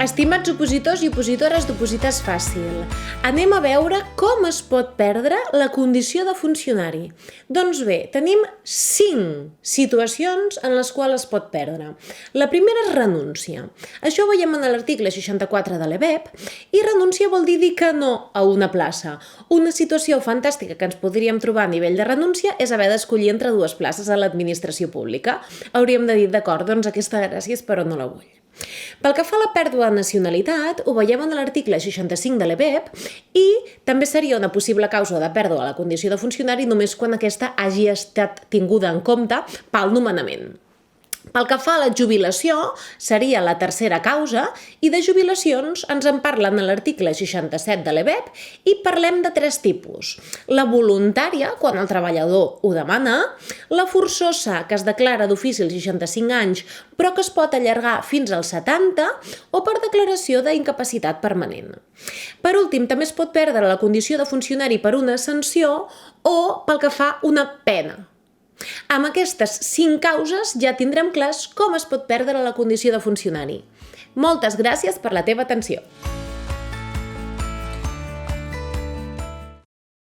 Estimats opositors i opositores d'Oposites Fàcil, anem a veure com es pot perdre la condició de funcionari. Doncs bé, tenim 5 situacions en les quals es pot perdre. La primera és renúncia. Això ho veiem en l'article 64 de l'EBEP i renúncia vol dir que no a una plaça. Una situació fantàstica que ens podríem trobar a nivell de renúncia és haver d'escollir entre 2 places a l'administració pública. Hauríem de dir, d'acord, doncs aquesta gràcia és però no la vull. Pel que fa a la pèrdua de nacionalitat, ho veiem en l'article 65 de l'EBEP i també seria una possible causa de pèrdua de la condició de funcionari només quan aquesta hagi estat tinguda en compte pel nomenament. Pel que fa a la jubilació, seria la tercera causa i de jubilacions ens en parlen a l'article 67 de l'EBEP i parlem de 3 tipus. La voluntària, quan el treballador ho demana, la forçosa, que es declara d'ofici als 65 anys però que es pot allargar fins als 70 o per declaració d'incapacitat permanent. Per últim, també es pot perdre la condició de funcionari per una sanció o pel que fa a una pena. Amb aquestes 5 causes ja tindrem clars com es pot perdre la condició de funcionari. Moltes gràcies per la teva atenció.